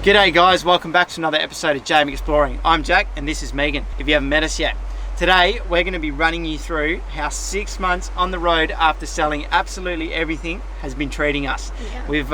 G'day guys, welcome back to another episode of JM Exploring. I'm Jack and this is Megan, if you haven't met us yet. Today we're going to be running you through how 6 months on the road after selling absolutely everything has been treating us. We've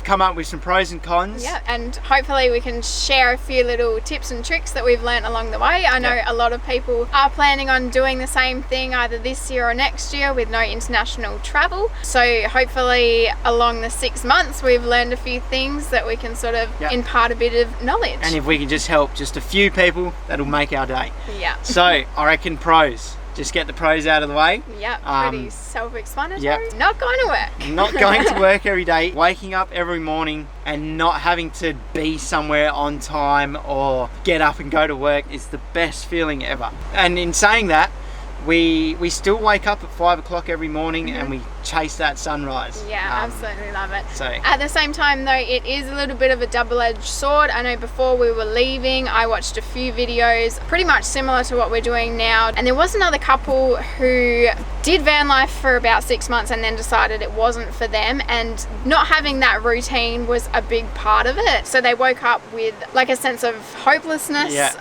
come up with some pros and cons. Yeah, and hopefully we can share a few little tips and tricks that we've learnt along the way. I know a lot of people are planning on doing the same thing either this year or next year with no international travel. So hopefully along the 6 months we've learned a few things that we can sort of impart a bit of knowledge. And if we can just help just a few people, that'll make our day. Yeah. So I reckon pros. Just get the pros out of the way. Yeah, pretty self-explanatory. Not going to work. Not going to work every day. Waking up every morning and not having to be somewhere on time or get up and go to work is the best feeling ever. And in saying that, we still wake up at 5 o'clock every morning and we chase that sunrise. Yeah, absolutely love it. So at the same time though, it is a little bit of a double-edged sword. I know before we were leaving, I watched a few videos pretty much similar to what we're doing now, and there was another couple who did van life for about 6 months and then decided it wasn't for them, and not having that routine was a big part of it. So they woke up with like a sense of hopelessness.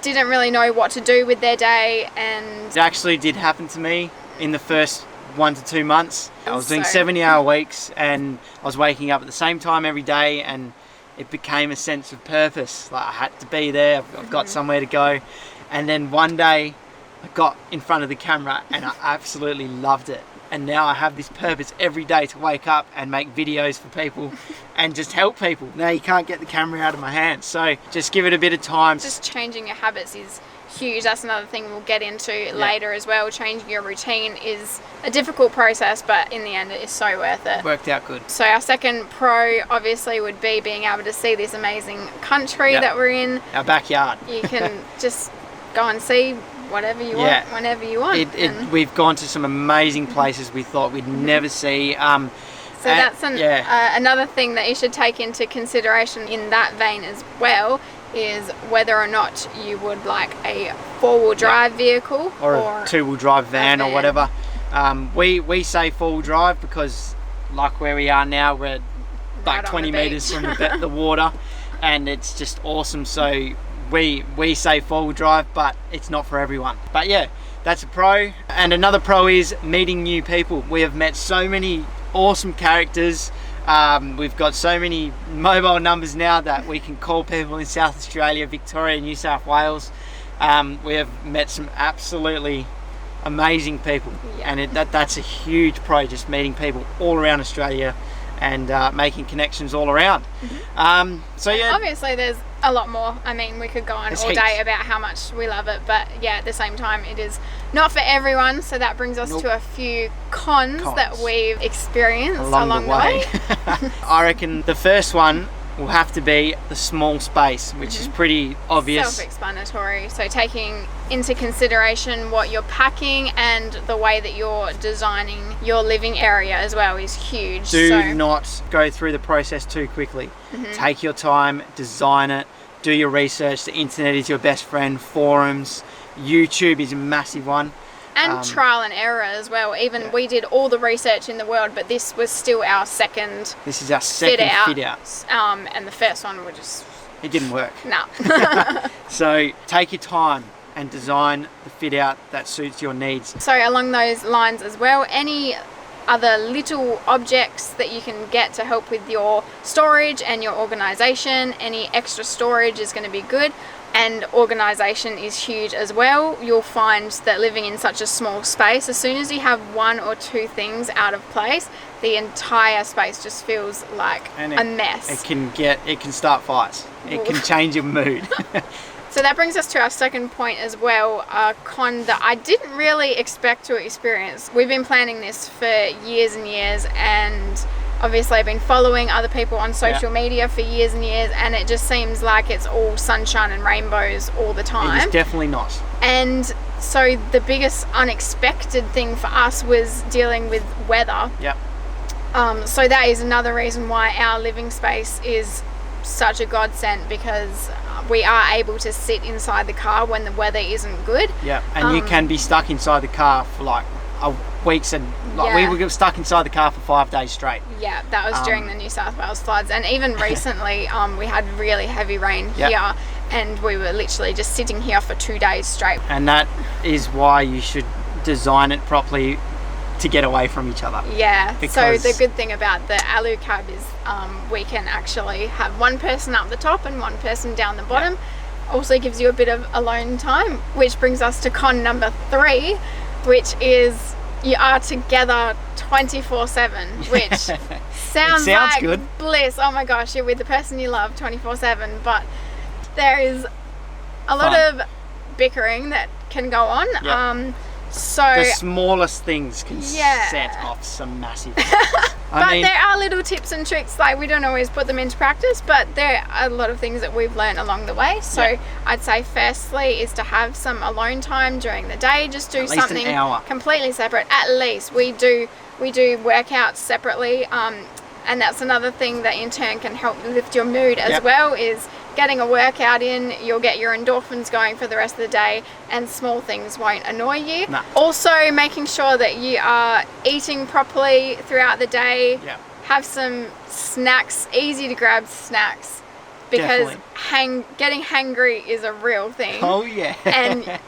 Didn't really know what to do with their day, and it actually did happen to me in the first 1 to 2 months. I was doing 70-hour weeks and I was waking up at the same time every day, and it became a sense of purpose. Like I had to be there, I've got somewhere to go. And then one day I got in front of the camera and I absolutely loved it. And now I have this purpose every day to wake up and make videos for people and just help people. Now you can't get the camera out of my hands, so just give it a bit of time. Just changing your habits is huge. That's another thing we'll get into later as well. Changing your routine is a difficult process, but in the end it is so worth it. Worked out good. So our second pro obviously would be being able to see this amazing country that we're in. Our backyard. You can just go and see whatever you want, whenever you want. We've gone to some amazing places we thought we'd never see. So that's another thing that you should take into consideration in that vein as well, is whether or not you would like a four-wheel drive vehicle or a two-wheel drive van or whatever. We say four-wheel drive because like where we are now, we're like 20 meters from the water, and it's just awesome. So we say four-wheel drive, but it's not for everyone. But yeah, that's a pro. And another pro is meeting new people. We have met so many awesome characters. We've got so many mobile numbers now that we can call people in South Australia, Victoria, New South Wales. We have met some absolutely amazing people, and that's a huge pro, just meeting people all around Australia and making connections all around. So yeah, obviously there's a lot more. I mean, we could go on all day about how much we love it, but yeah, at the same time it is not for everyone. So that brings us to a few cons that we've experienced along the way. I reckon the first one will have to be the small space, which is pretty obvious. Self-explanatory. So taking into consideration what you're packing and the way that you're designing your living area as well is huge. Do not go through the process too quickly. Take your time, design it, do your research. The internet is your best friend. Forums, YouTube is a massive one. And trial and error as well. Even we did all the research in the world, but this was still our second. This is our second fit out. And the first one it didn't work. No. So take your time and design the fit out that suits your needs. So along those lines as well, any other little objects that you can get to help with your storage and your organization, any extra storage is going to be good. And organisation is huge as well. You'll find that living in such a small space, as soon as you have one or two things out of place, the entire space just feels like a mess. It can start fights. It can change your mood. So that brings us to our second point as well, a con that I didn't really expect to experience. We've been planning this for years and years, and obviously I've been following other people on social media for years and years, and it just seems like it's all sunshine and rainbows all the time. It is definitely not. And so the biggest unexpected thing for us was dealing with weather. So that is another reason why our living space is such a godsend, because we are able to sit inside the car when the weather isn't good. And you can be stuck inside the car for like weeks, and like we were stuck inside the car for 5 days straight. Yeah, that was during the New South Wales floods, and even recently we had really heavy rain here, and we were literally just sitting here for 2 days straight. And that is why you should design it properly to get away from each other. Yeah, because so the good thing about the Alu cab is we can actually have one person up the top and one person down the bottom. Also gives you a bit of alone time, which brings us to con number 3, which is you are together 24/7, which sounds like good. Bliss. Oh my gosh, you're with the person you love 24/7, but there is a lot of bickering that can go on. So the smallest things can set off some massive things. But there are little tips and tricks, like we don't always put them into practice, but there are a lot of things that we've learned along the way. So I'd say firstly is to have some alone time during the day. Just do something completely separate. At least we do workouts separately, and that's another thing that in turn can help lift your mood as well, is getting a workout in. You'll get your endorphins going for the rest of the day, and small things won't annoy you. Also making sure that you are eating properly throughout the day. Have some snacks, easy to grab snacks, because getting hangry is a real thing. And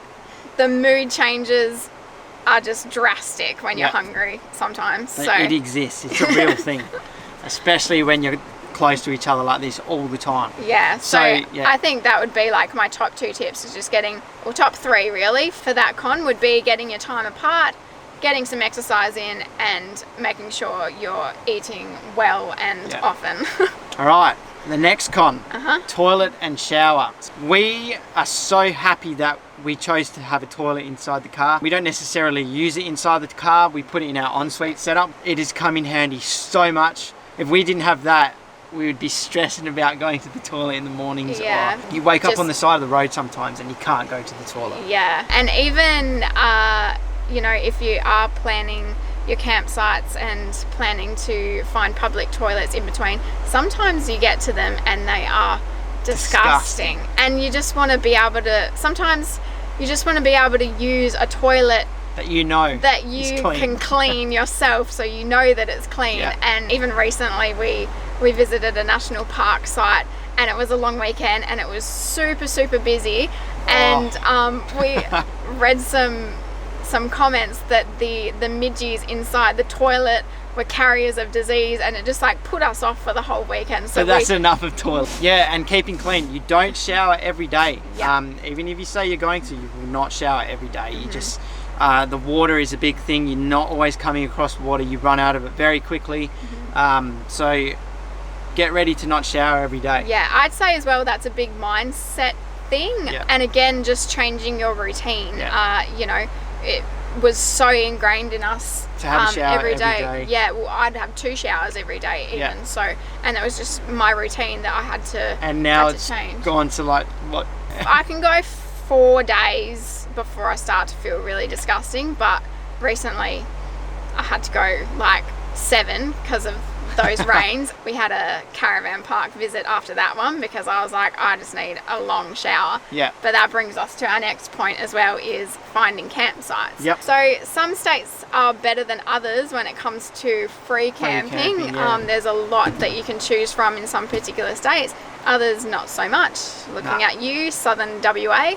the mood changes are just drastic when you're hungry sometimes. So it exists, it's a real thing, especially when you're close to each other like this all the time. So I think that would be like my top 2 tips, is just getting, or top 3 really for that con, would be getting your time apart, getting some exercise in, and making sure you're eating well and often. All right, the next con, toilet and shower. We are so happy that we chose to have a toilet inside the car. We don't necessarily use it inside the car, we put it in our ensuite setup. It has come in handy so much. If we didn't have that, we would be stressing about going to the toilet in the mornings. You wake up on the side of the road sometimes and you can't go to the toilet. And even you know, if you are planning your campsites and planning to find public toilets in between, sometimes you get to them and they are disgusting. And you just want to be able to, sometimes you just want to be able to use a toilet that you know that you can clean yourself, so you know that it's clean. And even recently we visited a national park site, and it was a long weekend and it was super busy, and we read some comments that the midgies inside the toilet were carriers of disease, and it just like put us off for the whole weekend. So that's enough of toilet. And keeping clean. You don't shower every day. Even if you say you're going to, you will not shower every day. You just the water is a big thing. You're not always coming across water. You run out of it very quickly. So get ready to not shower every day. I'd say as well that's a big mindset thing. And again, just changing your routine. You know, it was so ingrained in us to have a shower every day. Well, I'd have 2 showers every day even. So, and it was just my routine that I had to and now it's change. Gone to like what I can go 4 days before I start to feel really disgusting, but recently I had to go like 7 because of those rains. We had a caravan park visit after that one because I was like, I just need a long shower. But that brings us to our next point as well, is finding campsites. So some states are better than others when it comes to free camping. There's a lot that you can choose from in some particular states. Others not so much. Looking at you, southern WA.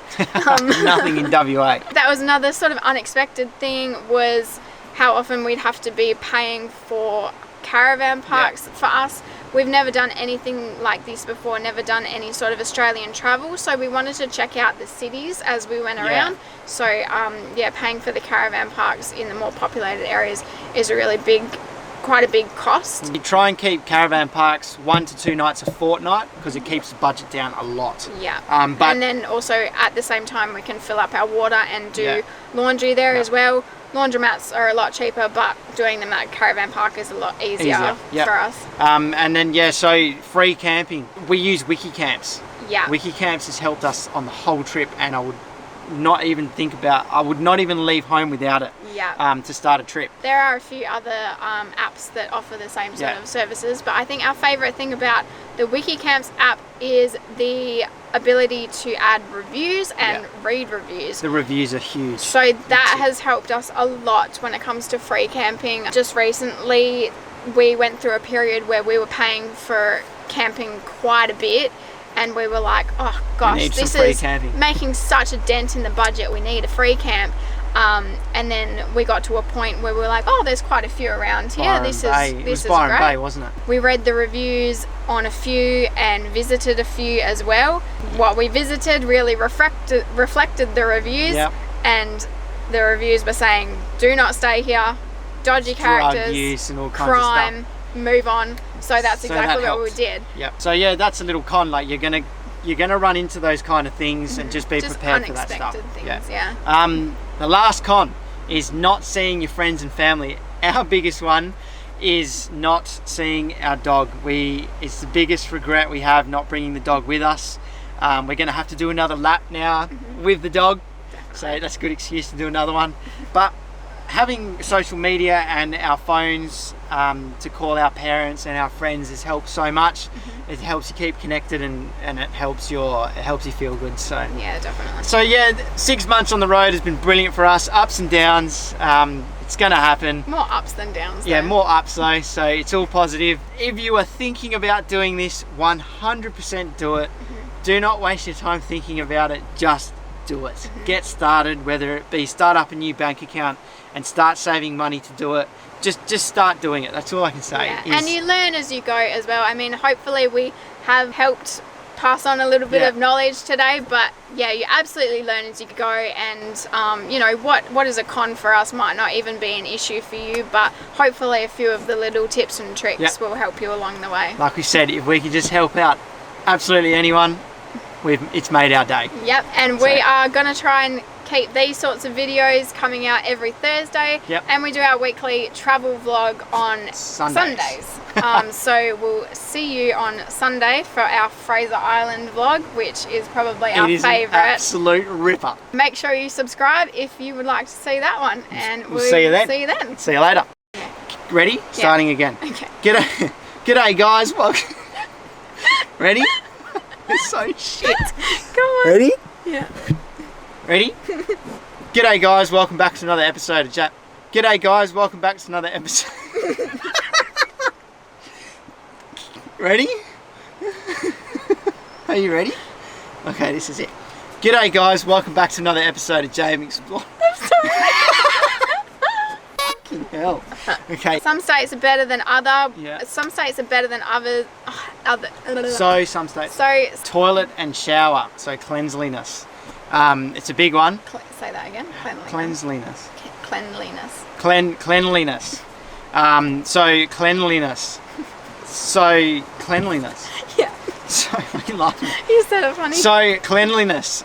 Nothing in WA. That was another sort of unexpected thing, was how often we'd have to be paying for caravan parks. For us, we've never done anything like this before, never done any sort of Australian travel, so we wanted to check out the cities as we went around. So paying for the caravan parks in the more populated areas is a really quite a big cost. You try and keep caravan parks 1 to 2 nights a fortnight because it keeps the budget down a lot. And then also at the same time we can fill up our water and do laundry there as well. Laundromats are a lot cheaper, but doing them at caravan park is a lot easier. For us. And then so free camping. We use Wiki Camps. Wiki Camps has helped us on the whole trip, and I would not even leave home without it to start a trip. There are a few other apps that offer the same sort of services, but I think our favourite thing about the Wiki Camps app is the ability to add reviews and read reviews. The reviews are huge. So that has helped us a lot when it comes to free camping. Just recently, we went through a period where we were paying for camping quite a bit, and we were like, oh gosh, this is making such a dent in the budget. We need a free camp. And then we got to a point where we were like, oh, there's quite a few around here. This is Byron great. Bay, wasn't it? We read the reviews on a few and visited a few as well. What we visited really reflected the reviews, and the reviews were saying, do not stay here, dodgy characters, drug use and all kinds crime, of stuff. Move on. So that's exactly what we did. Yep. So yeah, that's a little con. Like you're gonna run into those kind of things, and just be prepared for that stuff. Things, yeah. The last con is not seeing your friends and family. Our biggest one is not seeing our dog. It's the biggest regret we have, not bringing the dog with us. We're going to have to do another lap now with the dog. Definitely. So that's a good excuse to do another one. But having social media and our phones to call our parents and our friends has helped so much. It helps you keep connected, and it helps you feel good. So yeah, definitely. So yeah, 6 months on the road has been brilliant for us. Ups and downs. It's gonna happen. More ups than downs. Yeah, though. more ups though. So it's all positive. If you are thinking about doing this, 100% do it. Do not waste your time thinking about it. Just do it. Get started. Whether it be start up a new bank account and start saving money to do it. Just start doing it. That's all I can say. Yeah. And you learn as you go as well. I mean, hopefully we have helped pass on a little bit of knowledge today, but yeah, you absolutely learn as you go. And you know, what is a con for us might not even be an issue for you, but hopefully a few of the little tips and tricks will help you along the way. Like we said, if we could just help out absolutely anyone, it's made our day. Yep. And we are gonna try and keep these sorts of videos coming out every Thursday, and we do our weekly travel vlog on Sundays. So we'll see you on Sunday for our Fraser Island vlog, which is probably our favourite. Absolute ripper. Make sure you subscribe if you would like to see that one, and we'll see you then. See you later. Ready? Starting again. Okay. G'day guys. Welcome. Ready? It's so shit. Go on. Ready? Yeah. Ready? G'day guys, welcome back to another episode of Jap. G'day guys, welcome back to another episode. Ready? Are you ready? Okay, this is it. G'day guys, welcome back to another episode of JM Explore. I'm sorry. Fucking hell. Okay. Some states are better than other. Yeah. Some states are better than others. So some states. So toilet and shower. So cleanliness. It's a big one. Say that again. Cleanliness. Cleanliness. Cleanliness. So cleanliness. So cleanliness. Yeah. So fucking laughing. You said it funny. So cleanliness.